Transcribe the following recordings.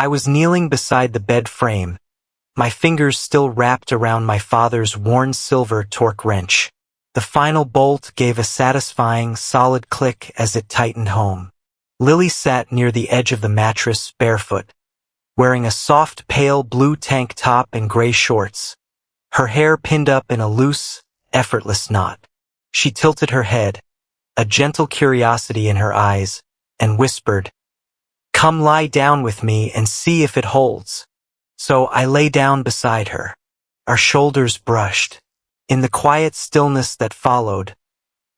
I was kneeling beside the bed frame, my fingers still wrapped around my father's worn silver torque wrench. The final bolt gave a satisfying, solid click as it tightened home. Lily sat near the edge of the mattress, barefoot, wearing a soft pale blue tank top and gray shorts, her hair pinned up in a loose, effortless knot. She tilted her head, a gentle curiosity in her eyes, and whispered, "Come lie down with me and see if it holds." So I lay down beside her. Our shoulders brushed. In the quiet stillness that followed,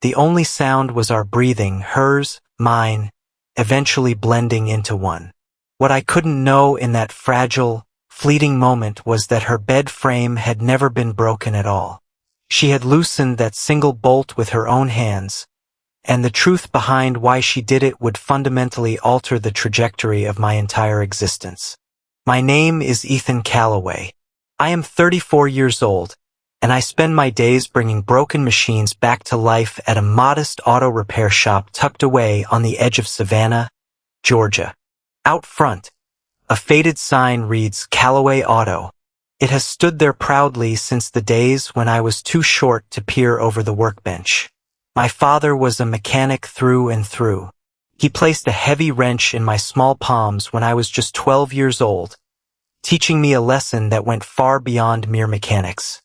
the only sound was our breathing, hers, mine, eventually blending into one. What I couldn't know in that fragile, fleeting moment was that her bed frame had never been broken at all. She had loosened that single bolt with her own hands, and the truth behind why she did it would fundamentally alter the trajectory of my entire existence. My name is Ethan Calloway. I am 34 years old, and I spend my days bringing broken machines back to life at a modest auto repair shop tucked away on the edge of Savannah, Georgia. Out front, a faded sign reads Calloway Auto. It has stood there proudly since the days when I was too short to peer over the workbench. My father was a mechanic through and through. He placed a heavy wrench in my small palms when I was just 12 years old, teaching me a lesson that went far beyond mere mechanics.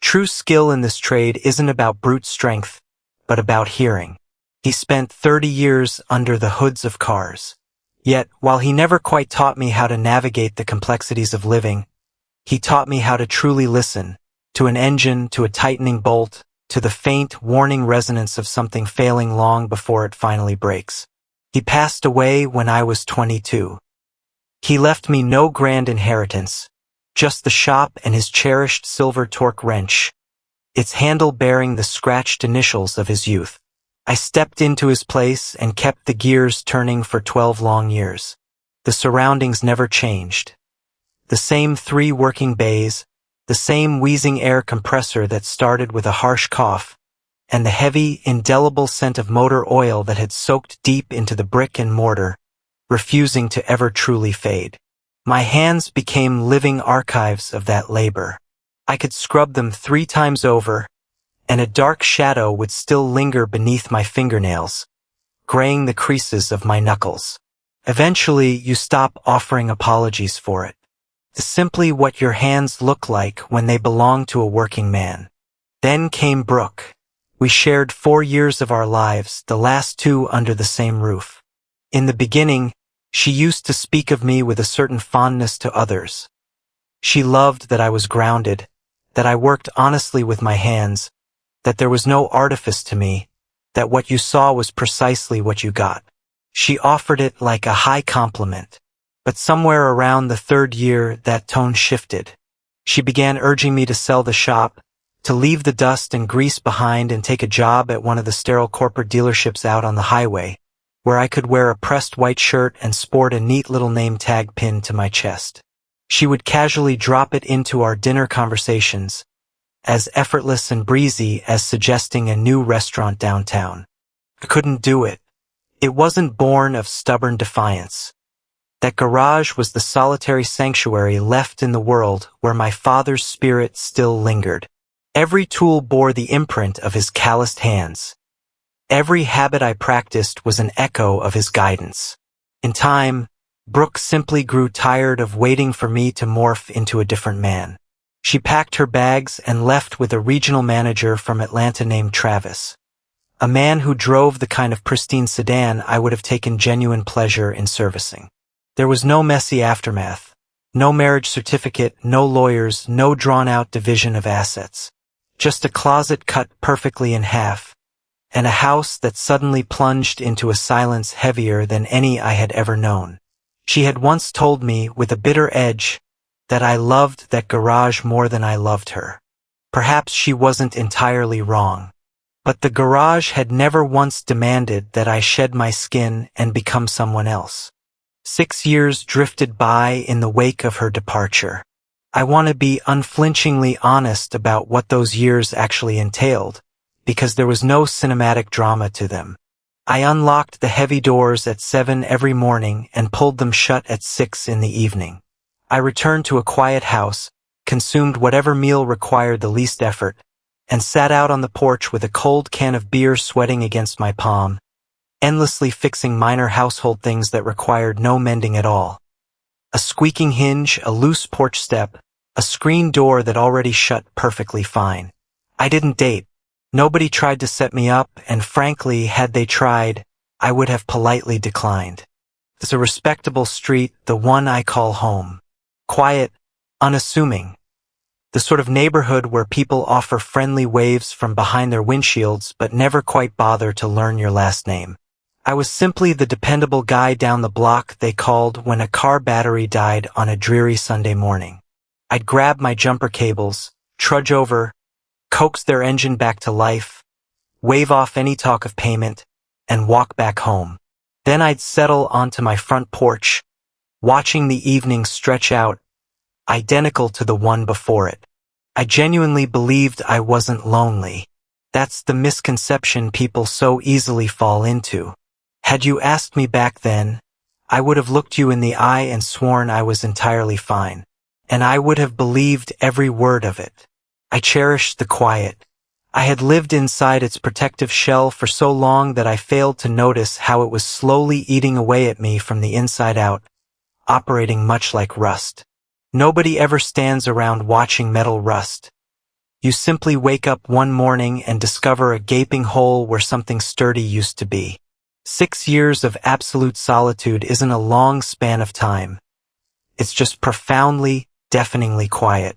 True skill in this trade isn't about brute strength, but about hearing. He spent 30 years under the hoods of cars. Yet, while he never quite taught me how to navigate the complexities of living, he taught me how to truly listen, to an engine, to a tightening bolt, to the faint, warning resonance of something failing long before it finally breaks. He passed away when I was 22. He left me no grand inheritance, just the shop and his cherished silver torque wrench, its handle bearing the scratched initials of his youth. I stepped into his place and kept the gears turning for 12 long years. The surroundings never changed. The same 3 working bays, the same wheezing air compressor that started with a harsh cough, and the heavy, indelible scent of motor oil that had soaked deep into the brick and mortar, refusing to ever truly fade. My hands became living archives of that labor. I could scrub them 3 times over, and a dark shadow would still linger beneath my fingernails, graying the creases of my knuckles. Eventually, you stop offering apologies for it. It's simply what your hands look like when they belong to a working man. Then came Brooke. We shared 4 years of our lives, the last 2 under the same roof. In the beginning, she used to speak of me with a certain fondness to others. She loved that I was grounded, that I worked honestly with my hands, that there was no artifice to me, that what you saw was precisely what you got. She offered it like a high compliment. But somewhere around the 3rd year, that tone shifted. She began urging me to sell the shop, to leave the dust and grease behind and take a job at one of the sterile corporate dealerships out on the highway, where I could wear a pressed white shirt and sport a neat little name tag pinned to my chest. She would casually drop it into our dinner conversations, as effortless and breezy as suggesting a new restaurant downtown. I couldn't do it. It wasn't born of stubborn defiance. That garage was the solitary sanctuary left in the world where my father's spirit still lingered. Every tool bore the imprint of his calloused hands. Every habit I practiced was an echo of his guidance. In time, Brooke simply grew tired of waiting for me to morph into a different man. She packed her bags and left with a regional manager from Atlanta named Travis, a man who drove the kind of pristine sedan I would have taken genuine pleasure in servicing. There was no messy aftermath, no marriage certificate, no lawyers, no drawn-out division of assets. Just a closet cut perfectly in half, and a house that suddenly plunged into a silence heavier than any I had ever known. She had once told me, with a bitter edge, that I loved that garage more than I loved her. Perhaps she wasn't entirely wrong. But the garage had never once demanded that I shed my skin and become someone else. 6 years drifted by in the wake of her departure. I want to be unflinchingly honest about what those years actually entailed, because there was no cinematic drama to them. I unlocked the heavy doors at 7 every morning and pulled them shut at 6 in the evening. I returned to a quiet house, consumed whatever meal required the least effort, and sat out on the porch with a cold can of beer sweating against my palm, endlessly fixing minor household things that required no mending at all. A squeaking hinge, a loose porch step, a screen door that already shut perfectly fine. I didn't date. Nobody tried to set me up, and frankly, had they tried, I would have politely declined. It's a respectable street, the one I call home. Quiet, unassuming. The sort of neighborhood where people offer friendly waves from behind their windshields but never quite bother to learn your last name. I was simply the dependable guy down the block they called when a car battery died on a dreary Sunday morning. I'd grab my jumper cables, trudge over, coax their engine back to life, wave off any talk of payment, and walk back home. Then I'd settle onto my front porch, watching the evening stretch out, identical to the one before it. I genuinely believed I wasn't lonely. That's the misconception people so easily fall into. Had you asked me back then, I would have looked you in the eye and sworn I was entirely fine. And I would have believed every word of it. I cherished the quiet. I had lived inside its protective shell for so long that I failed to notice how it was slowly eating away at me from the inside out, operating much like rust. Nobody ever stands around watching metal rust. You simply wake up one morning and discover a gaping hole where something sturdy used to be. 6 years of absolute solitude isn't a long span of time. It's just profoundly, deafeningly quiet.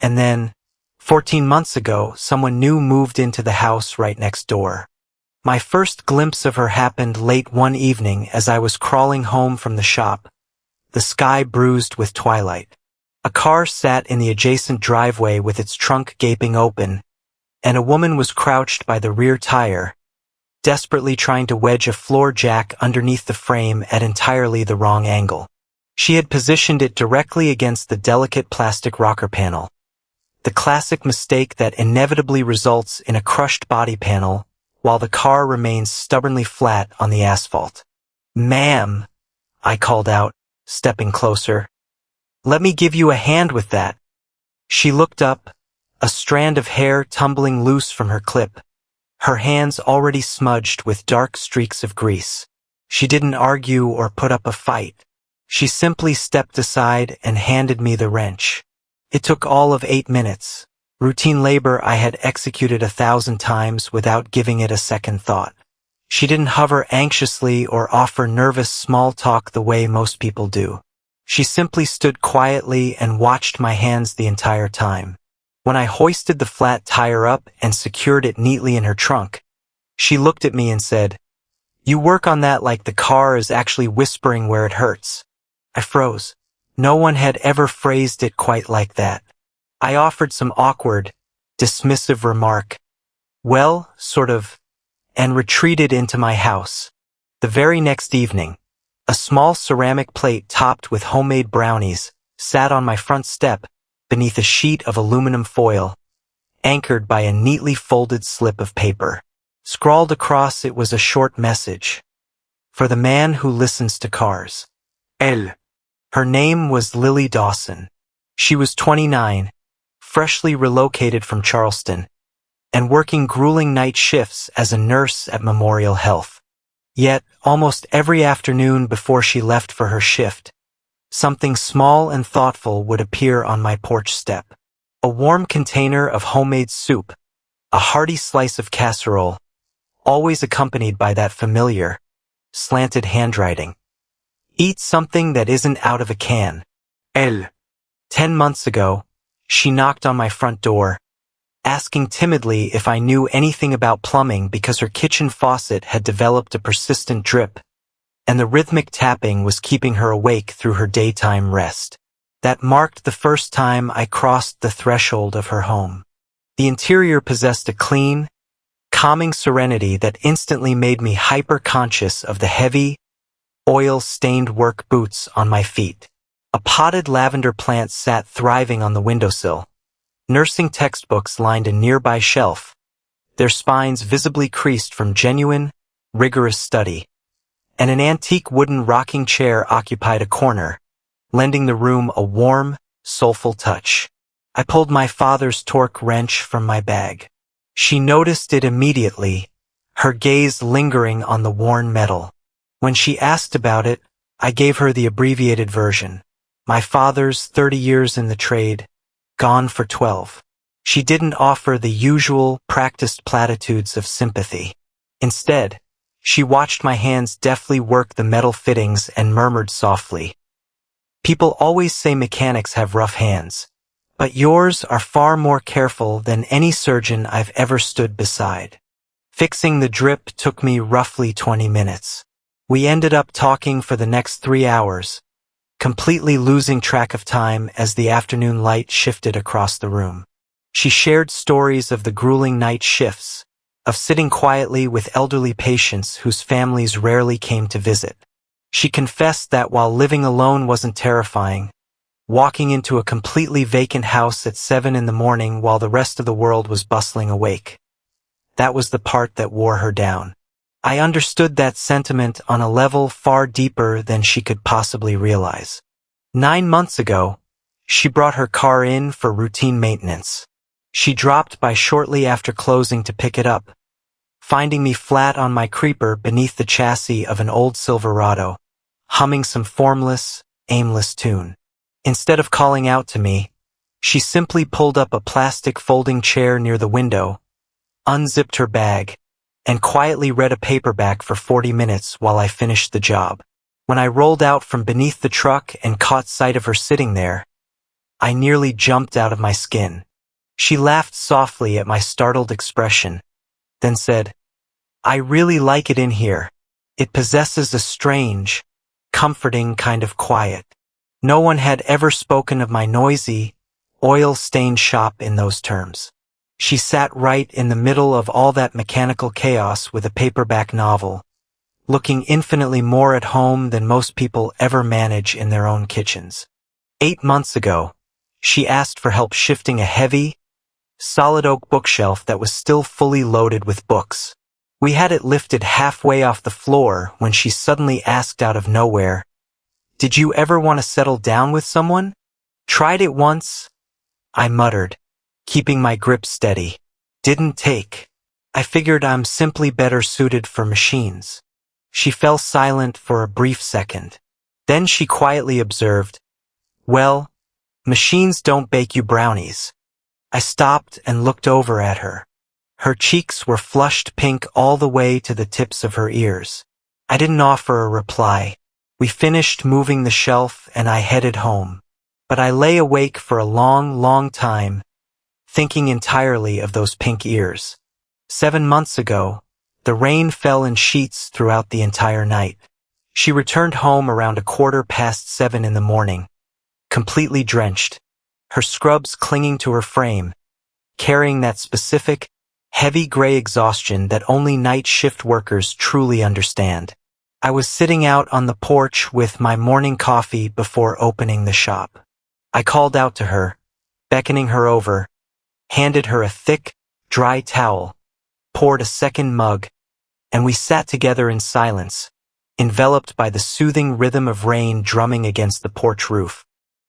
And then, 14 months ago, someone new moved into the house right next door. My first glimpse of her happened late one evening as I was crawling home from the shop, the sky bruised with twilight. A car sat in the adjacent driveway with its trunk gaping open, and a woman was crouched by the rear tire, desperately trying to wedge a floor jack underneath the frame at entirely the wrong angle. She had positioned it directly against the delicate plastic rocker panel, the classic mistake that inevitably results in a crushed body panel while the car remains stubbornly flat on the asphalt. "Ma'am," I called out, stepping closer. "Let me give you a hand with that." She looked up, a strand of hair tumbling loose from her clip, her hands already smudged with dark streaks of grease. She didn't argue or put up a fight. She simply stepped aside and handed me the wrench. It took all of 8 minutes, routine labor I had executed 1,000 times without giving it a second thought. She didn't hover anxiously or offer nervous small talk the way most people do. She simply stood quietly and watched my hands the entire time. When I hoisted the flat tire up and secured it neatly in her trunk, she looked at me and said, "You work on that like the car is actually whispering where it hurts." I froze. No one had ever phrased it quite like that. I offered some awkward, dismissive remark, "Well, sort of," and retreated into my house. The very next evening, a small ceramic plate topped with homemade brownies sat on my front step beneath a sheet of aluminum foil, anchored by a neatly folded slip of paper. Scrawled across it was a short message. "For the man who listens to cars. Elle." Her name was Lily Dawson. She was 29, freshly relocated from Charleston, and working grueling night shifts as a nurse at Memorial Health. Yet, almost every afternoon before she left for her shift, something small and thoughtful would appear on my porch step. A warm container of homemade soup, a hearty slice of casserole, always accompanied by that familiar, slanted handwriting. "Eat something that isn't out of a can. Elle." 10 months ago, she knocked on my front door, asking timidly if I knew anything about plumbing because her kitchen faucet had developed a persistent drip, and the rhythmic tapping was keeping her awake through her daytime rest. That marked the first time I crossed the threshold of her home. The interior possessed a clean, calming serenity that instantly made me hyper-conscious of the heavy, oil-stained work boots on my feet. A potted lavender plant sat thriving on the windowsill. Nursing textbooks lined a nearby shelf, their spines visibly creased from genuine, rigorous study, and an antique wooden rocking chair occupied a corner, lending the room a warm, soulful touch. I pulled my father's torque wrench from my bag. She noticed it immediately, her gaze lingering on the worn metal. When she asked about it, I gave her the abbreviated version. My father's 30 years in the trade, gone for 12. She didn't offer the usual, practiced platitudes of sympathy. Instead, she watched my hands deftly work the metal fittings and murmured softly, "People always say mechanics have rough hands, but yours are far more careful than any surgeon I've ever stood beside." Fixing the drip took me roughly 20 minutes. We ended up talking for the next 3 hours, completely losing track of time as the afternoon light shifted across the room. She shared stories of the grueling night shifts, of sitting quietly with elderly patients whose families rarely came to visit. She confessed that while living alone wasn't terrifying, walking into a completely vacant house at 7 in the morning while the rest of the world was bustling awake, that was the part that wore her down. I understood that sentiment on a level far deeper than she could possibly realize. 9 months ago, she brought her car in for routine maintenance. She dropped by shortly after closing to pick it up, finding me flat on my creeper beneath the chassis of an old Silverado, humming some formless, aimless tune. Instead of calling out to me, she simply pulled up a plastic folding chair near the window, unzipped her bag, and quietly read a paperback for 40 minutes while I finished the job. When I rolled out from beneath the truck and caught sight of her sitting there, I nearly jumped out of my skin. She laughed softly at my startled expression, then said, "I really like it in here. It possesses a strange, comforting kind of quiet." No one had ever spoken of my noisy, oil-stained shop in those terms. She sat right in the middle of all that mechanical chaos with a paperback novel, looking infinitely more at home than most people ever manage in their own kitchens. 8 months ago, she asked for help shifting a heavy, solid oak bookshelf that was still fully loaded with books. We had it lifted halfway off the floor when she suddenly asked out of nowhere, "Did you ever want to settle down with someone?" "Tried it once," I muttered, keeping my grip steady. "Didn't take. I figured I'm simply better suited for machines." She fell silent for a brief second. Then she quietly observed, "Well, machines don't bake you brownies." I stopped and looked over at her. Her cheeks were flushed pink all the way to the tips of her ears. I didn't offer a reply. We finished moving the shelf and I headed home. But I lay awake for a long, long time, thinking entirely of those pink ears. 7 months ago, the rain fell in sheets throughout the entire night. She returned home around 7:15 in the morning, completely drenched, her scrubs clinging to her frame, carrying that specific, heavy gray exhaustion that only night shift workers truly understand. I was sitting out on the porch with my morning coffee before opening the shop. I called out to her, beckoning her over, handed her a thick, dry towel, poured a second mug, and we sat together in silence, enveloped by the soothing rhythm of rain drumming against the porch roof.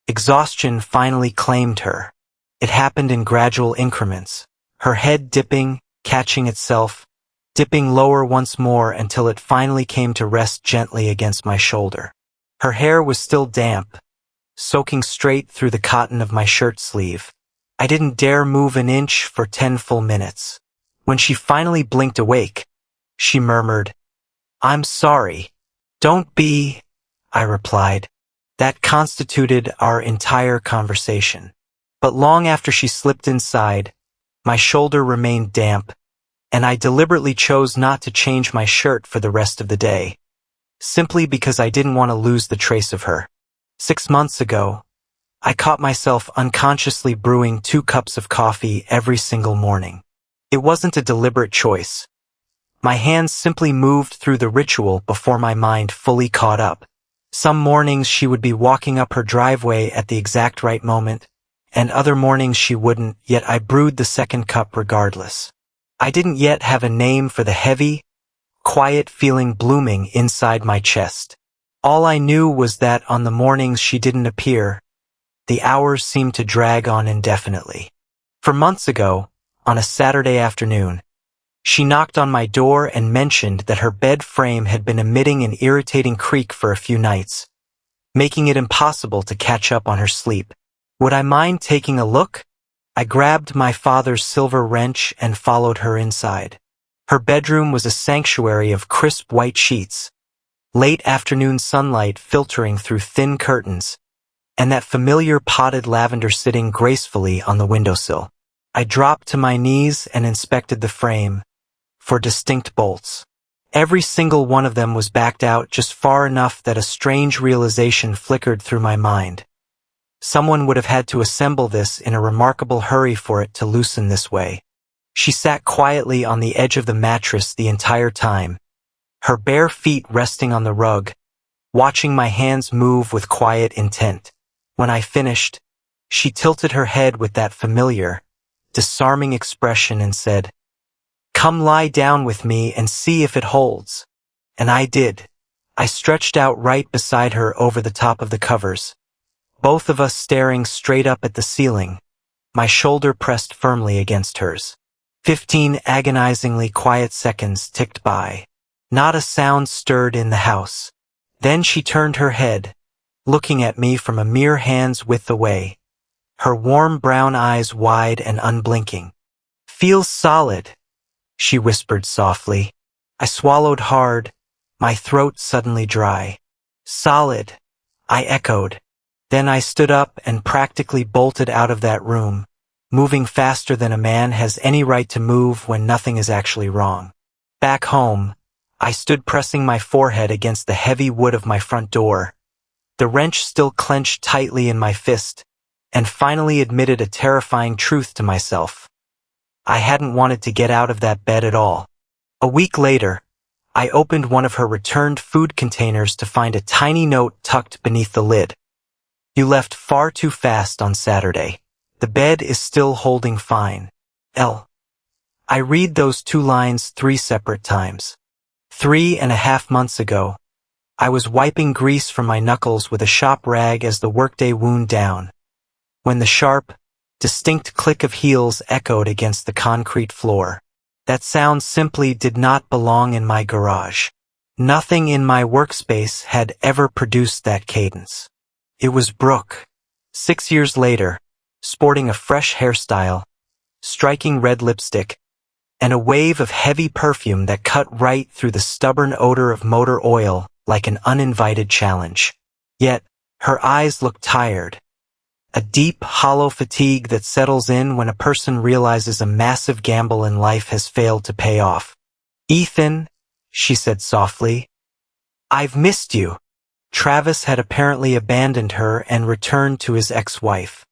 Exhaustion finally claimed her. It happened in gradual increments, her head dipping, catching itself, dipping lower once more until it finally came to rest gently against my shoulder. Her hair was still damp, soaking straight through the cotton of my shirt sleeve. I didn't dare move an inch for 10 full minutes. When she finally blinked awake, she murmured, "I'm sorry." "Don't be," I replied. That constituted our entire conversation. But long after she slipped inside, my shoulder remained damp, and I deliberately chose not to change my shirt for the rest of the day, simply because I didn't want to lose the trace of her. 6 months ago, I caught myself unconsciously brewing 2 cups of coffee every single morning. It wasn't a deliberate choice. My hands simply moved through the ritual before my mind fully caught up. Some mornings she would be walking up her driveway at the exact right moment, and other mornings she wouldn't, yet I brewed the second cup regardless. I didn't yet have a name for the heavy, quiet feeling blooming inside my chest. All I knew was that on the mornings she didn't appear, the hours seemed to drag on indefinitely. For months ago, on a Saturday afternoon, she knocked on my door and mentioned that her bed frame had been emitting an irritating creak for a few nights, making it impossible to catch up on her sleep. Would I mind taking a look? I grabbed my father's silver wrench and followed her inside. Her bedroom was a sanctuary of crisp white sheets, late afternoon sunlight filtering through thin curtains, and that familiar potted lavender sitting gracefully on the windowsill. I dropped to my knees and inspected the frame for distinct bolts. Every single one of them was backed out just far enough that a strange realization flickered through my mind. Someone would have had to assemble this in a remarkable hurry for it to loosen this way. She sat quietly on the edge of the mattress the entire time, her bare feet resting on the rug, watching my hands move with quiet intent. When I finished, she tilted her head with that familiar, disarming expression and said, "Come lie down with me and see if it holds." And I did. I stretched out right beside her over the top of the covers, both of us staring straight up at the ceiling, my shoulder pressed firmly against hers. 15 agonizingly quiet seconds ticked by. Not a sound stirred in the house. Then she turned her head, looking at me from a mere hand's width away, her warm brown eyes wide and unblinking. "Feels solid," she whispered softly. I swallowed hard, my throat suddenly dry. "Solid," I echoed. Then I stood up and practically bolted out of that room, moving faster than a man has any right to move when nothing is actually wrong. Back home, I stood pressing my forehead against the heavy wood of my front door, the wrench still clenched tightly in my fist, and finally admitted a terrifying truth to myself. I hadn't wanted to get out of that bed at all. A week later, I opened one of her returned food containers to find a tiny note tucked beneath the lid. "You left far too fast on Saturday. The bed is still holding fine. L." I read those 2 lines 3 separate times. 3.5 months ago, I was wiping grease from my knuckles with a shop rag as the workday wound down, when the sharp, distinct click of heels echoed against the concrete floor. That sound simply did not belong in my garage. Nothing in my workspace had ever produced that cadence. It was Brooke, 6 years later, sporting a fresh hairstyle, striking red lipstick, and a wave of heavy perfume that cut right through the stubborn odor of motor oil like an uninvited challenge. Yet, her eyes looked tired, a deep, hollow fatigue that settles in when a person realizes a massive gamble in life has failed to pay off. "Ethan," she said softly, "I've missed you." Travis had apparently abandoned her and returned to his ex-wife,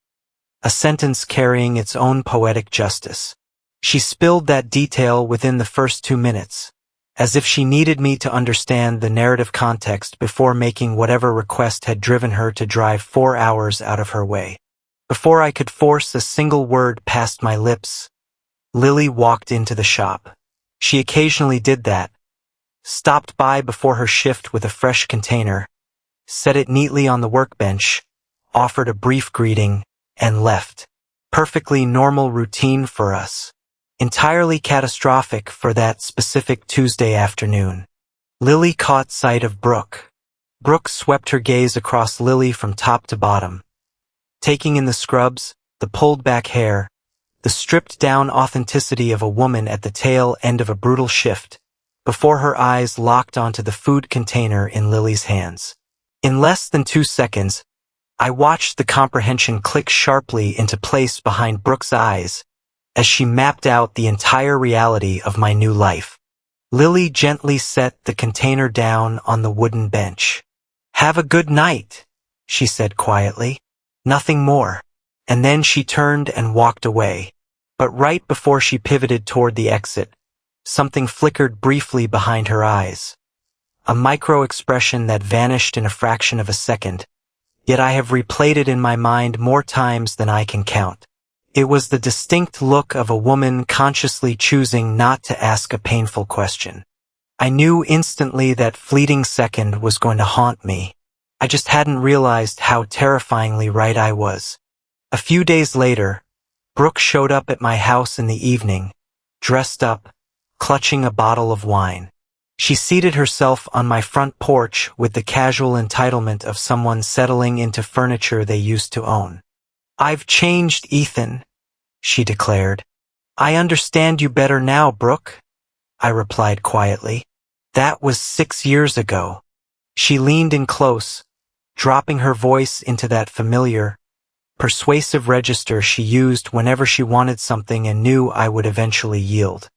a sentence carrying its own poetic justice. She spilled that detail within the first 2 minutes, as if she needed me to understand the narrative context before making whatever request had driven her to drive 4 hours out of her way. Before I could force a single word past my lips, Lily walked into the shop. She occasionally did that, stopped by before her shift with a fresh container, set it neatly on the workbench, offered a brief greeting, and left. Perfectly normal routine for us. Entirely catastrophic for that specific Tuesday afternoon. Lily caught sight of Brooke. Brooke swept her gaze across Lily from top to bottom, taking in the scrubs, the pulled-back hair, the stripped-down authenticity of a woman at the tail end of a brutal shift, before her eyes locked onto the food container in Lily's hands. In less than 2 seconds, I watched the comprehension click sharply into place behind Brooke's eyes as she mapped out the entire reality of my new life. Lily gently set the container down on the wooden bench. "Have a good night," she said quietly. Nothing more. And then she turned and walked away. But right before she pivoted toward the exit, something flickered briefly behind her eyes. A micro-expression that vanished in a fraction of a second, yet I have replayed it in my mind more times than I can count. It was the distinct look of a woman consciously choosing not to ask a painful question. I knew instantly that fleeting second was going to haunt me. I just hadn't realized how terrifyingly right I was. A few days later, Brooke showed up at my house in the evening, dressed up, clutching a bottle of wine. She seated herself on my front porch with the casual entitlement of someone settling into furniture they used to own. "I've changed, Ethan," she declared. "I understand you better now, Brooke," I replied quietly. "That was 6 years ago." She leaned in close, dropping her voice into that familiar, persuasive register she used whenever she wanted something and knew I would eventually yield.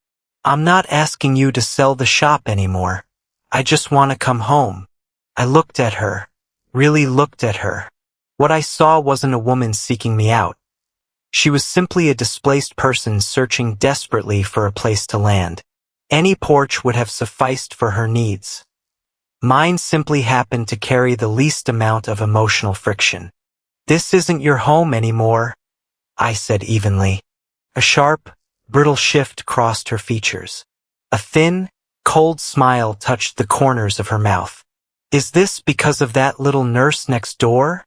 "I'm not asking you to sell the shop anymore. I just want to come home." I looked at her, really looked at her. What I saw wasn't a woman seeking me out. She was simply a displaced person searching desperately for a place to land. Any porch would have sufficed for her needs. Mine simply happened to carry the least amount of emotional friction. "This isn't your home anymore," I said evenly. A sharp, brittle shift crossed her features. A thin, cold smile touched the corners of her mouth. "Is this because of that little nurse next door?"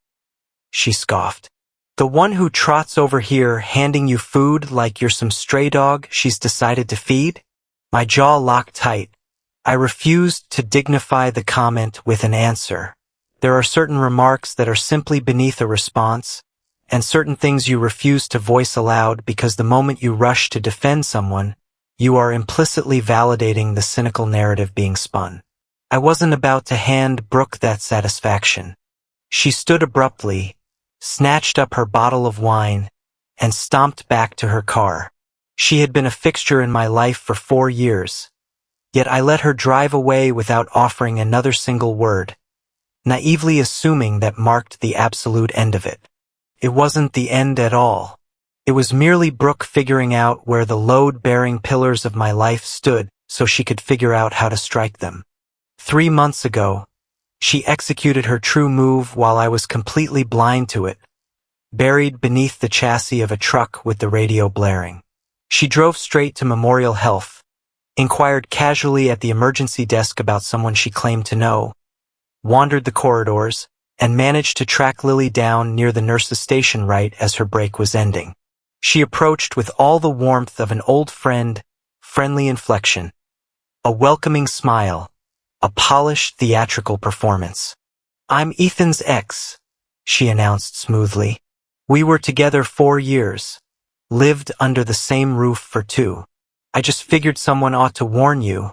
she scoffed. "The one who trots over here handing you food like you're some stray dog she's decided to feed?" My jaw locked tight. I refused to dignify the comment with an answer. There are certain remarks that are simply beneath a response, and certain things you refuse to voice aloud because the moment you rush to defend someone, you are implicitly validating the cynical narrative being spun. I wasn't about to hand Brooke that satisfaction. She stood abruptly, snatched up her bottle of wine, and stomped back to her car. She had been a fixture in my life for 4 years, yet I let her drive away without offering another single word, naively assuming that marked the absolute end of it. It wasn't the end at all. It was merely Brooke figuring out where the load-bearing pillars of my life stood so she could figure out how to strike them. 3 months ago, she executed her true move while I was completely blind to it, buried beneath the chassis of a truck with the radio blaring. She drove straight to Memorial Health, inquired casually at the emergency desk about someone she claimed to know, wandered the corridors, and managed to track Lily down near the nurse's station right as her break was ending. She approached with all the warmth of an old friend, friendly inflection, a welcoming smile, a polished theatrical performance. "I'm Ethan's ex," she announced smoothly. "We were together 4 years, lived under the same roof for 2. I just figured someone ought to warn you.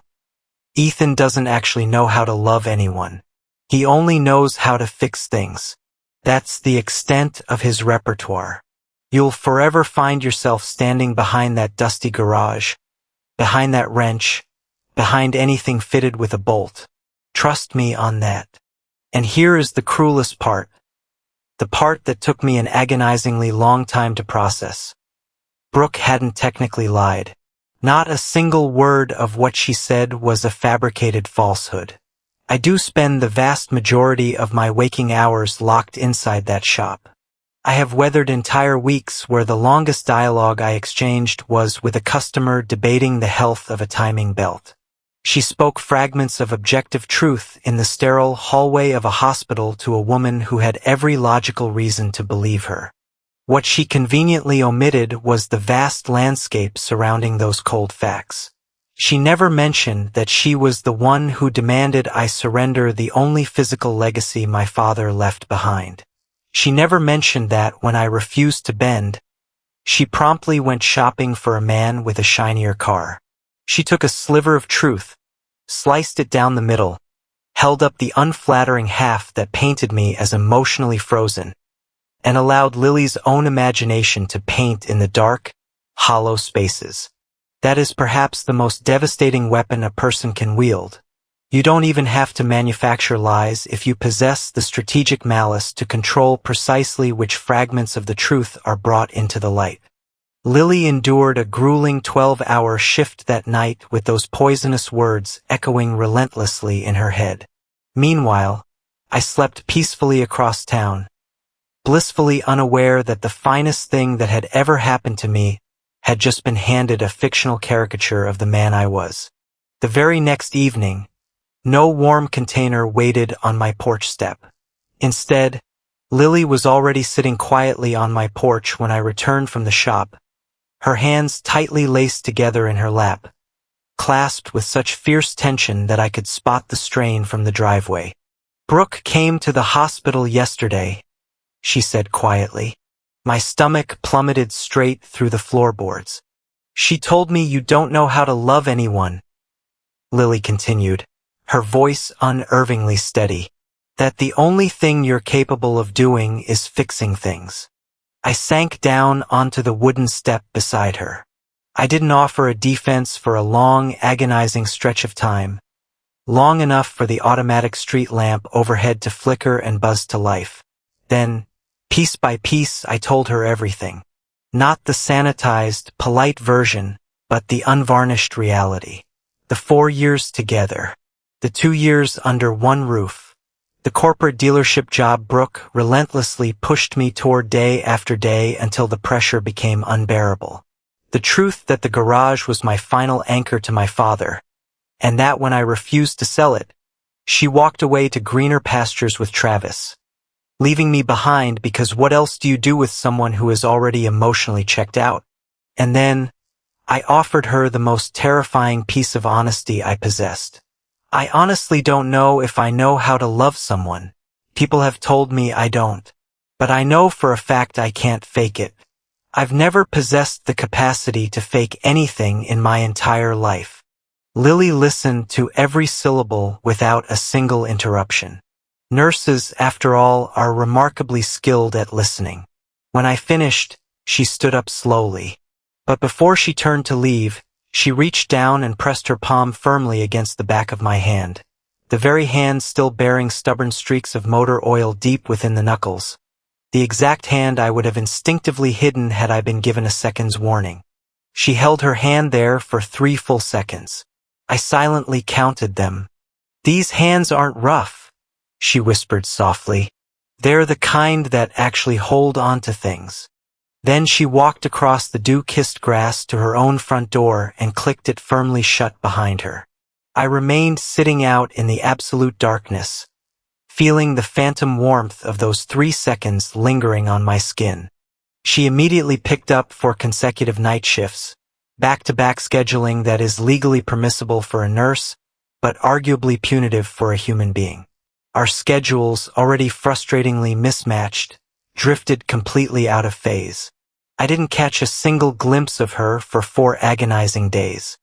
Ethan doesn't actually know how to love anyone. He only knows how to fix things. That's the extent of his repertoire. You'll forever find yourself standing behind that dusty garage, behind that wrench, behind anything fitted with a bolt. Trust me on that. And here is the cruelest part, the part that took me an agonizingly long time to process. Brooke hadn't technically lied. Not a single word of what she said was a fabricated falsehood. I do spend the vast majority of my waking hours locked inside that shop. I have weathered entire weeks where the longest dialogue I exchanged was with a customer debating the health of a timing belt. She spoke fragments of objective truth in the sterile hallway of a hospital to a woman who had every logical reason to believe her. What she conveniently omitted was the vast landscape surrounding those cold facts. She never mentioned that she was the one who demanded I surrender the only physical legacy my father left behind. She never mentioned that when I refused to bend, she promptly went shopping for a man with a shinier car. She took a sliver of truth, sliced it down the middle, held up the unflattering half that painted me as emotionally frozen, and allowed Lily's own imagination to paint in the dark, hollow spaces. That is perhaps the most devastating weapon a person can wield. You don't even have to manufacture lies if you possess the strategic malice to control precisely which fragments of the truth are brought into the light. Lily endured a grueling 12-hour shift that night with those poisonous words echoing relentlessly in her head. Meanwhile, I slept peacefully across town, blissfully unaware that the finest thing that had ever happened to me had just been handed a fictional caricature of the man I was. The very next evening, no warm container waited on my porch step. Instead, Lily was already sitting quietly on my porch when I returned from the shop, her hands tightly laced together in her lap, clasped with such fierce tension that I could spot the strain from the driveway. "Brooke came to the hospital yesterday," she said quietly. My stomach plummeted straight through the floorboards. "She told me you don't know how to love anyone," Lily continued, her voice unervingly steady, "that the only thing you're capable of doing is fixing things." I sank down onto the wooden step beside her. I didn't offer a defense for a long, agonizing stretch of time, long enough for the automatic street lamp overhead to flicker and buzz to life. Then, piece by piece, I told her everything. Not the sanitized, polite version, but the unvarnished reality. The 4 years together. The 2 years under one roof. The corporate dealership job Brooke relentlessly pushed me toward day after day until the pressure became unbearable. The truth that the garage was my final anchor to my father, and that when I refused to sell it, she walked away to greener pastures with Travis, leaving me behind because what else do you do with someone who is already emotionally checked out? And then, I offered her the most terrifying piece of honesty I possessed. I honestly don't know if I know how to love someone. People have told me I don't. But I know for a fact I can't fake it. I've never possessed the capacity to fake anything in my entire life. Lily listened to every syllable without a single interruption. Nurses, after all, are remarkably skilled at listening. When I finished, she stood up slowly. But before she turned to leave, she reached down and pressed her palm firmly against the back of my hand, the very hand still bearing stubborn streaks of motor oil deep within the knuckles, the exact hand I would have instinctively hidden had I been given a second's warning. She held her hand there for 3 full seconds. I silently counted them. "These hands aren't rough," she whispered softly. "They're the kind that actually hold on to things." Then she walked across the dew-kissed grass to her own front door and clicked it firmly shut behind her. I remained sitting out in the absolute darkness, feeling the phantom warmth of those 3 seconds lingering on my skin. She immediately picked up for consecutive night shifts, back-to-back scheduling that is legally permissible for a nurse, but arguably punitive for a human being. Our schedules, already frustratingly mismatched, drifted completely out of phase. I didn't catch a single glimpse of her for 4 agonizing days.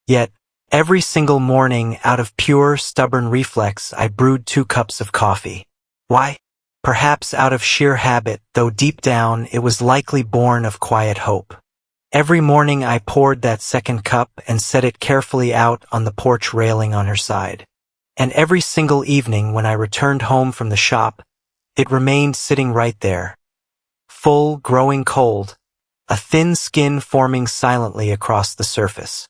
Yet, every single morning, out of pure, stubborn reflex, I brewed 2 cups of coffee. Why? Perhaps out of sheer habit, though deep down it was likely born of quiet hope. Every morning I poured that second cup and set it carefully out on the porch railing on her side. And every single evening when I returned home from the shop, it remained sitting right there. Full, growing cold, a thin skin forming silently across the surface.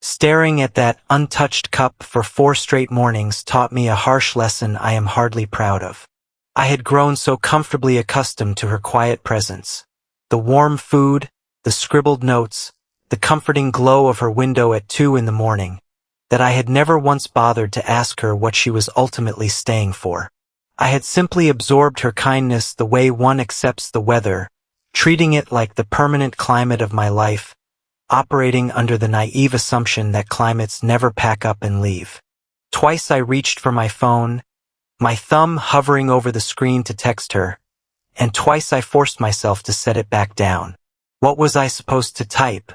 Staring at that untouched cup for 4 straight mornings taught me a harsh lesson I am hardly proud of. I had grown so comfortably accustomed to her quiet presence. The warm food, the scribbled notes, the comforting glow of her window at 2 in the morning, that I had never once bothered to ask her what she was ultimately staying for. I had simply absorbed her kindness the way one accepts the weather, treating it like the permanent climate of my life, operating under the naive assumption that climates never pack up and leave. Twice I reached for my phone, my thumb hovering over the screen to text her, and twice I forced myself to set it back down. What was I supposed to type?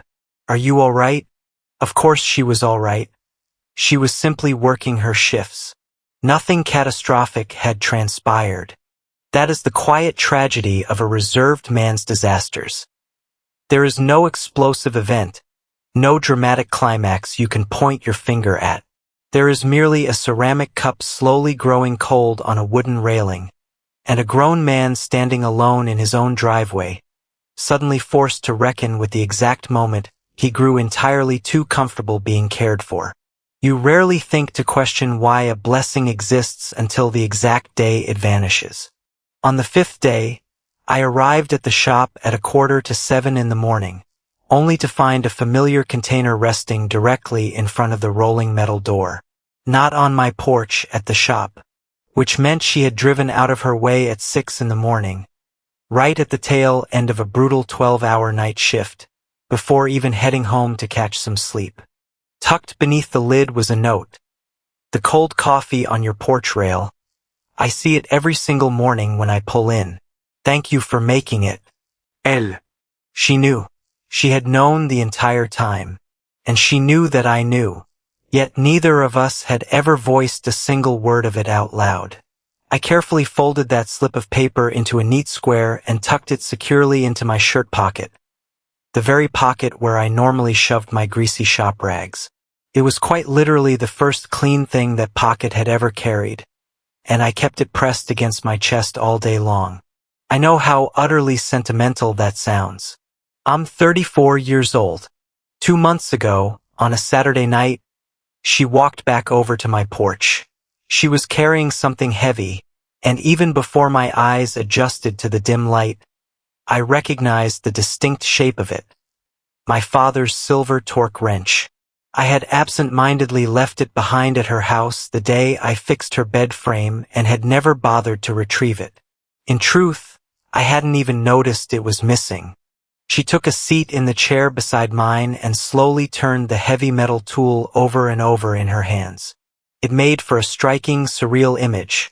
"Are you all right?" Of course she was all right. She was simply working her shifts. Nothing catastrophic had transpired. That is the quiet tragedy of a reserved man's disasters. There is no explosive event, no dramatic climax you can point your finger at. There is merely a ceramic cup slowly growing cold on a wooden railing, and a grown man standing alone in his own driveway, suddenly forced to reckon with the exact moment he grew entirely too comfortable being cared for. You rarely think to question why a blessing exists until the exact day it vanishes. On the 5th day, I arrived at the shop at 6:45 in the morning, only to find a familiar container resting directly in front of the rolling metal door. Not on my porch at the shop, which meant she had driven out of her way at 6 in the morning, right at the tail end of a brutal 12-hour night shift, before even heading home to catch some sleep. Tucked beneath the lid was a note. The cold coffee on your porch rail. I see it every single morning when I pull in. Thank you for making it. Elle. She knew. She had known the entire time. And she knew that I knew. Yet neither of us had ever voiced a single word of it out loud. I carefully folded that slip of paper into a neat square and tucked it securely into my shirt pocket, the very pocket where I normally shoved my greasy shop rags. It was quite literally the first clean thing that pocket had ever carried, and I kept it pressed against my chest all day long. I know how utterly sentimental that sounds. I'm 34 years old. 2 months ago, on a Saturday night, she walked back over to my porch. She was carrying something heavy, and even before my eyes adjusted to the dim light, I recognized the distinct shape of it. My father's silver torque wrench. I had absent-mindedly left it behind at her house the day I fixed her bed frame and had never bothered to retrieve it. In truth, I hadn't even noticed it was missing. She took a seat in the chair beside mine and slowly turned the heavy metal tool over and over in her hands. It made for a striking, surreal image.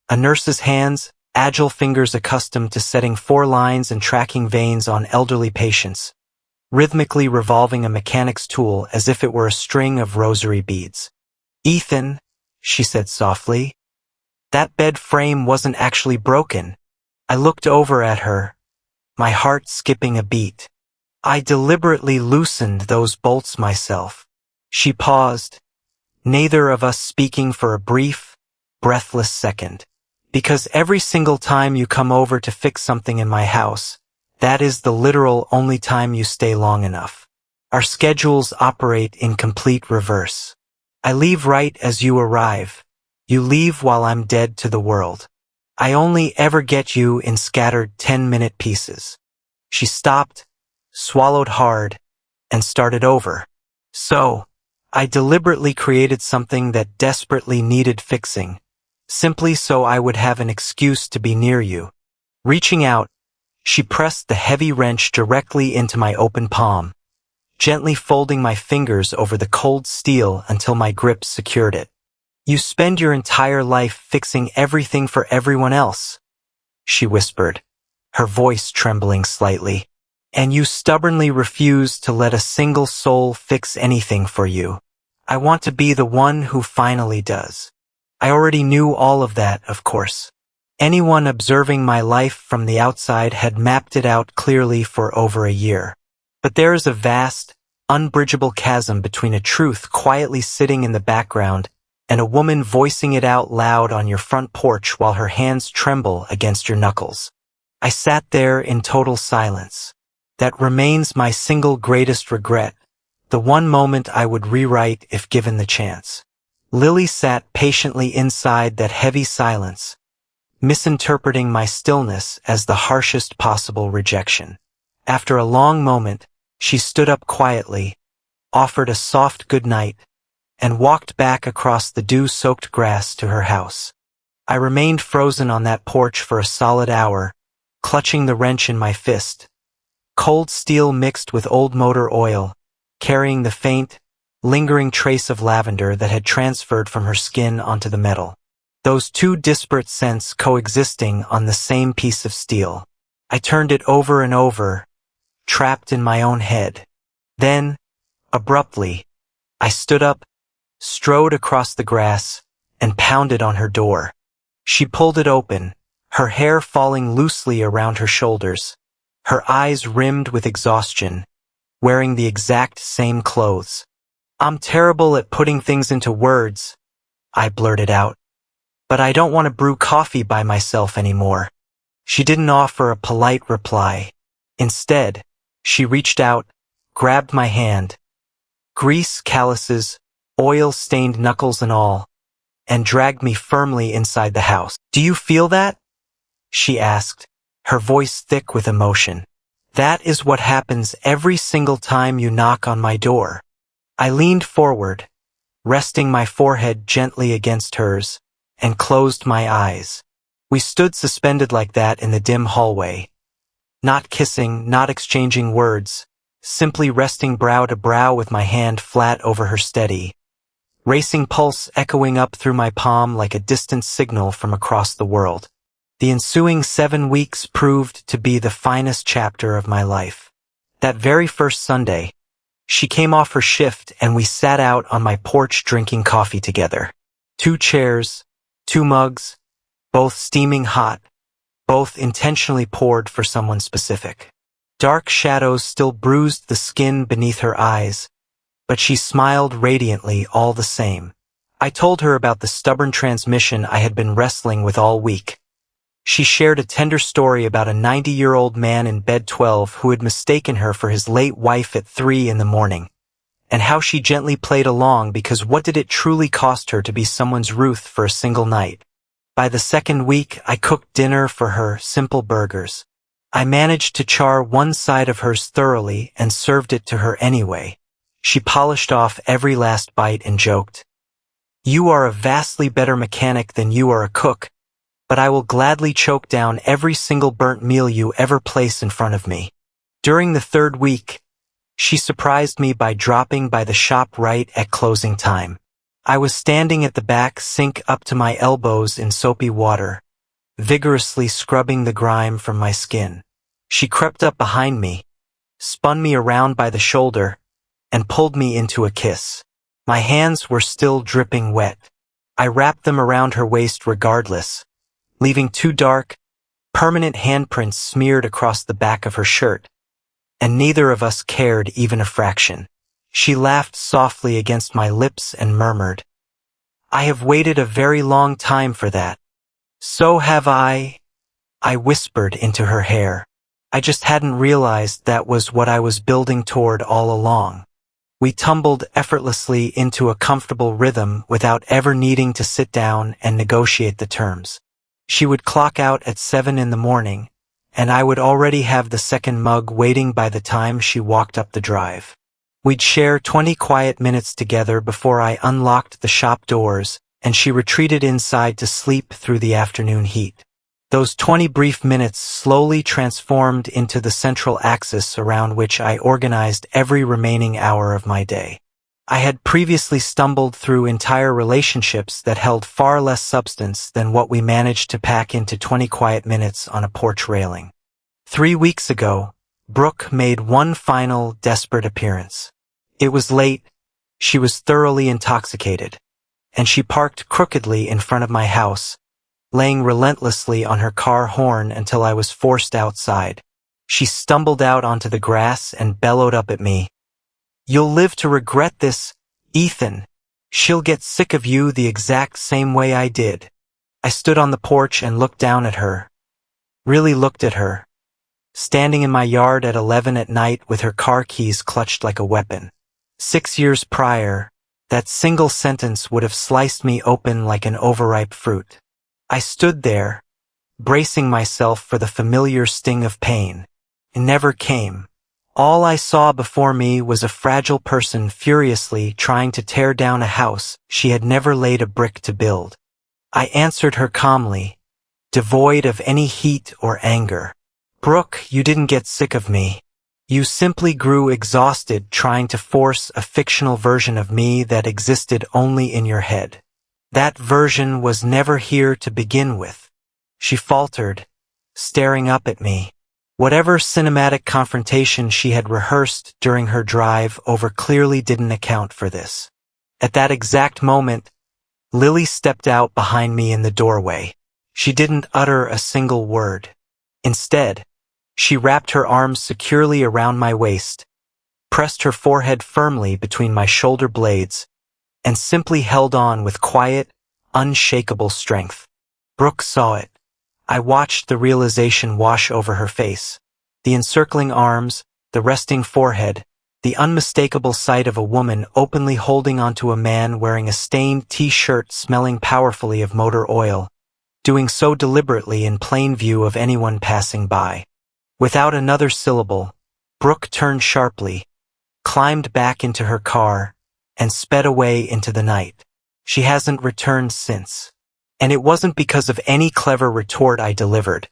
A nurse's hands, agile fingers accustomed to setting 4 lines and tracking veins on elderly patients, rhythmically revolving a mechanic's tool as if it were a string of rosary beads. "Ethan," she said softly, "that bed frame wasn't actually broken." I looked over at her, my heart skipping a beat. "I deliberately loosened those bolts myself." She paused, neither of us speaking for a brief, breathless second. "Because every single time you come over to fix something in my house, that is the literal only time you stay long enough. Our schedules operate in complete reverse. I leave right as you arrive. You leave while I'm dead to the world. I only ever get you in scattered 10-minute pieces." She stopped, swallowed hard, and started over. "So, I deliberately created something that desperately needed fixing, simply so I would have an excuse to be near you." Reaching out, she pressed the heavy wrench directly into my open palm, gently folding my fingers over the cold steel until my grip secured it. "You spend your entire life fixing everything for everyone else," she whispered, her voice trembling slightly, "and you stubbornly refuse to let a single soul fix anything for you. I want to be the one who finally does." I already knew all of that, of course. Anyone observing my life from the outside had mapped it out clearly for over a year. But there is a vast, unbridgeable chasm between a truth quietly sitting in the background and a woman voicing it out loud on your front porch while her hands tremble against your knuckles. I sat there in total silence. That remains my single greatest regret, the one moment I would rewrite if given the chance. Lily sat patiently inside that heavy silence, misinterpreting my stillness as the harshest possible rejection. After a long moment, she stood up quietly, offered a soft good night, and walked back across the dew-soaked grass to her house. I remained frozen on that porch for a solid hour, clutching the wrench in my fist, cold steel mixed with old motor oil, carrying the faint, lingering trace of lavender that had transferred from her skin onto the metal. Those two disparate scents coexisting on the same piece of steel. I turned it over and over, trapped in my own head. Then, abruptly, I stood up, strode across the grass, and pounded on her door. She pulled it open, her hair falling loosely around her shoulders, her eyes rimmed with exhaustion, wearing the exact same clothes. "I'm terrible at putting things into words," I blurted out, "but I don't want to brew coffee by myself anymore." She didn't offer a polite reply. Instead, she reached out, grabbed my hand, grease calluses, oil-stained knuckles and all, and dragged me firmly inside the house. "Do you feel that?" she asked, her voice thick with emotion. That is what happens every single time you knock on my door. I leaned forward, resting my forehead gently against hers, and closed my eyes. We stood suspended like that in the dim hallway. Not kissing, not exchanging words, simply resting brow to brow with my hand flat over her steady, racing pulse echoing up through my palm like a distant signal from across the world. The ensuing 7 weeks proved to be the finest chapter of my life. That very first Sunday, she came off her shift and we sat out on my porch drinking coffee together. 2 chairs, 2 mugs, both steaming hot, both intentionally poured for someone specific. Dark shadows still bruised the skin beneath her eyes, but she smiled radiantly all the same. I told her about the stubborn transmission I had been wrestling with all week. She shared a tender story about a 90-year-old man in bed 12 who had mistaken her for his late wife at 3 in the morning, and how she gently played along because what did it truly cost her to be someone's Ruth for a single night? By the second week, I cooked dinner for her, simple burgers. I managed to char one side of hers thoroughly and served it to her anyway. She polished off every last bite and joked, "You are a vastly better mechanic than you are a cook, but I will gladly choke down every single burnt meal you ever place in front of me." During the 3rd week, she surprised me by dropping by the shop right at closing time. I was standing at the back sink up to my elbows in soapy water, vigorously scrubbing the grime from my skin. She crept up behind me, spun me around by the shoulder, and pulled me into a kiss. My hands were still dripping wet. I wrapped them around her waist regardless, leaving 2 dark, permanent handprints smeared across the back of her shirt, and neither of us cared even a fraction. She laughed softly against my lips and murmured, "I have waited a very long time for that." "So have I," I whispered into her hair. I just hadn't realized that was what I was building toward all along. We tumbled effortlessly into a comfortable rhythm without ever needing to sit down and negotiate the terms. She would clock out at 7 in the morning, and I would already have the second mug waiting by the time she walked up the drive. We'd share 20 quiet minutes together before I unlocked the shop doors and she retreated inside to sleep through the afternoon heat. Those 20 brief minutes slowly transformed into the central axis around which I organized every remaining hour of my day. I had previously stumbled through entire relationships that held far less substance than what we managed to pack into 20 quiet minutes on a porch railing. 3 weeks ago, Brooke made one final, desperate appearance. It was late, she was thoroughly intoxicated, and she parked crookedly in front of my house, laying relentlessly on her car horn until I was forced outside. She stumbled out onto the grass and bellowed up at me. "You'll live to regret this, Ethan. She'll get sick of you the exact same way I did." I stood on the porch and looked down at her. Really looked at her. Standing in my yard at 11 at night with her car keys clutched like a weapon. 6 years prior, that single sentence would have sliced me open like an overripe fruit. I stood there, bracing myself for the familiar sting of pain. It never came. All I saw before me was a fragile person furiously trying to tear down a house she had never laid a brick to build. I answered her calmly, devoid of any heat or anger. "Brooke, you didn't get sick of me. You simply grew exhausted trying to force a fictional version of me that existed only in your head. That version was never here to begin with." She faltered, staring up at me. Whatever cinematic confrontation she had rehearsed during her drive over clearly didn't account for this. At that exact moment, Lily stepped out behind me in the doorway. She didn't utter a single word. Instead, she wrapped her arms securely around my waist, pressed her forehead firmly between my shoulder blades, and simply held on with quiet, unshakable strength. Brooke saw it. I watched the realization wash over her face. The encircling arms, the resting forehead, the unmistakable sight of a woman openly holding onto a man wearing a stained t-shirt smelling powerfully of motor oil, doing so deliberately in plain view of anyone passing by. Without another syllable, Brooke turned sharply, climbed back into her car, and sped away into the night. She hasn't returned since. And it wasn't because of any clever retort I delivered.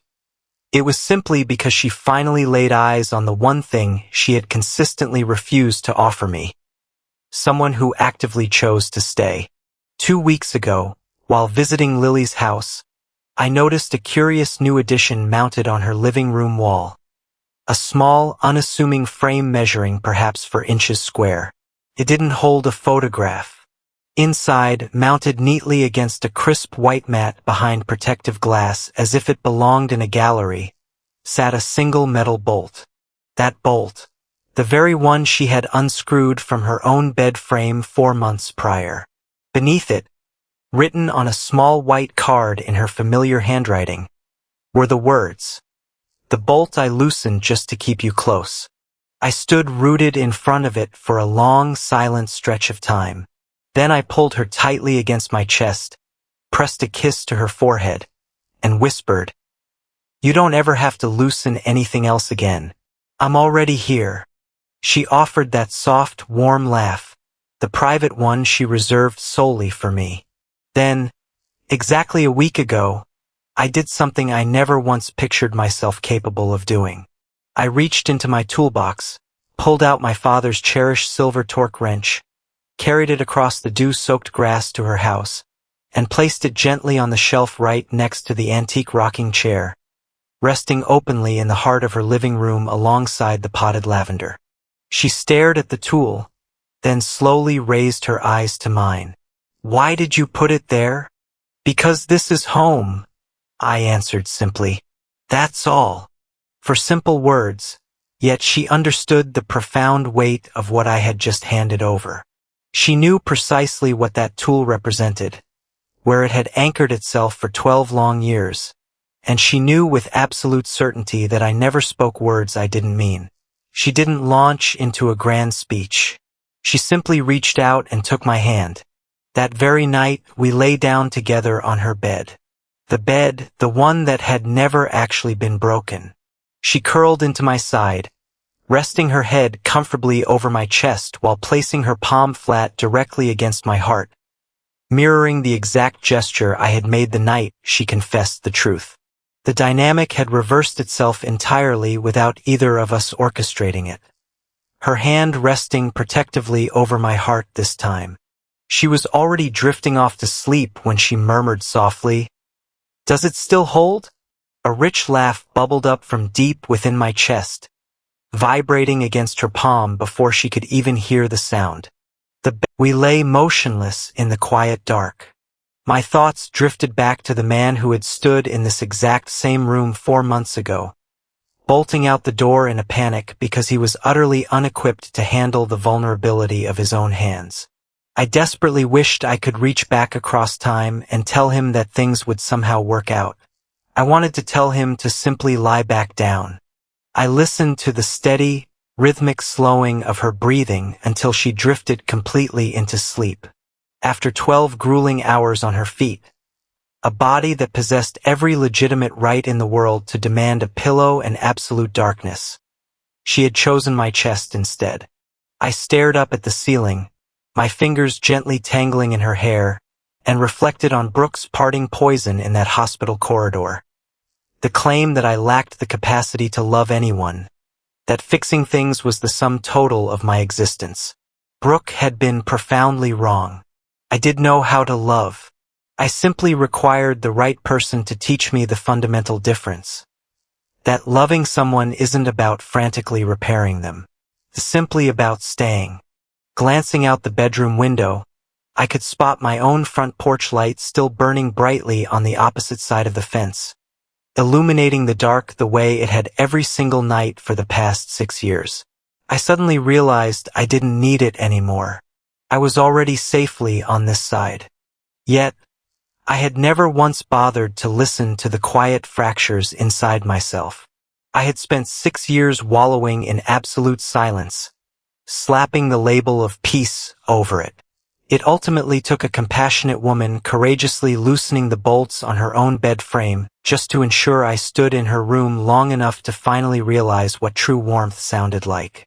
It was simply because she finally laid eyes on the one thing she had consistently refused to offer me. Someone who actively chose to stay. 2 weeks ago, while visiting Lily's house, I noticed a curious new addition mounted on her living room wall. A small, unassuming frame measuring perhaps 4 inches square. It didn't hold a photograph. Inside, mounted neatly against a crisp white mat behind protective glass as if it belonged in a gallery, sat a single metal bolt. That bolt, the very one she had unscrewed from her own bed frame 4 months prior. Beneath it, written on a small white card in her familiar handwriting, were the words, "The bolt I loosened just to keep you close." I stood rooted in front of it for a long, silent stretch of time. Then I pulled her tightly against my chest, pressed a kiss to her forehead, and whispered, "You don't ever have to loosen anything else again. I'm already here." She offered that soft, warm laugh, the private one she reserved solely for me. Then, exactly a week ago, I did something I never once pictured myself capable of doing. I reached into my toolbox, pulled out my father's cherished silver torque wrench, carried it across the dew-soaked grass to her house, and placed it gently on the shelf right next to the antique rocking chair, resting openly in the heart of her living room alongside the potted lavender. She stared at the tool, then slowly raised her eyes to mine. "Why did you put it there?" "Because this is home," I answered simply. That's all. For simple words, yet she understood the profound weight of what I had just handed over. She knew precisely what that tool represented, where it had anchored itself for 12 long years, and she knew with absolute certainty that I never spoke words I didn't mean. She didn't launch into a grand speech. She simply reached out and took my hand. That very night, we lay down together on her bed. The bed, the one that had never actually been broken. She curled into my side, resting her head comfortably over my chest while placing her palm flat directly against my heart, mirroring the exact gesture I had made the night she confessed the truth. The dynamic had reversed itself entirely without either of us orchestrating it. Her hand resting protectively over my heart this time. She was already drifting off to sleep when she murmured softly, "Does it still hold?" A rich laugh bubbled up from deep within my chest, vibrating against her palm before she could even hear the sound. We lay motionless in the quiet dark. My thoughts drifted back to the man who had stood in this exact same room 4 months ago, bolting out the door in a panic because he was utterly unequipped to handle the vulnerability of his own hands. I desperately wished I could reach back across time and tell him that things would somehow work out. I wanted to tell him to simply lie back down. I listened to the steady, rhythmic slowing of her breathing until she drifted completely into sleep. After 12 grueling hours on her feet, a body that possessed every legitimate right in the world to demand a pillow and absolute darkness, she had chosen my chest instead. I stared up at the ceiling, my fingers gently tangling in her hair, and reflected on Brooke's parting poison in that hospital corridor. The claim that I lacked the capacity to love anyone, that fixing things was the sum total of my existence. Brooke had been profoundly wrong. I did know how to love. I simply required the right person to teach me the fundamental difference. That loving someone isn't about frantically repairing them. It's simply about staying. Glancing out the bedroom window, I could spot my own front porch light still burning brightly on the opposite side of the fence, illuminating the dark the way it had every single night for the past 6 years. I suddenly realized I didn't need it anymore. I was already safely on this side. Yet, I had never once bothered to listen to the quiet fractures inside myself. I had spent 6 years wallowing in absolute silence, slapping the label of peace over it. It ultimately took a compassionate woman courageously loosening the bolts on her own bed frame just to ensure I stood in her room long enough to finally realize what true warmth sounded like.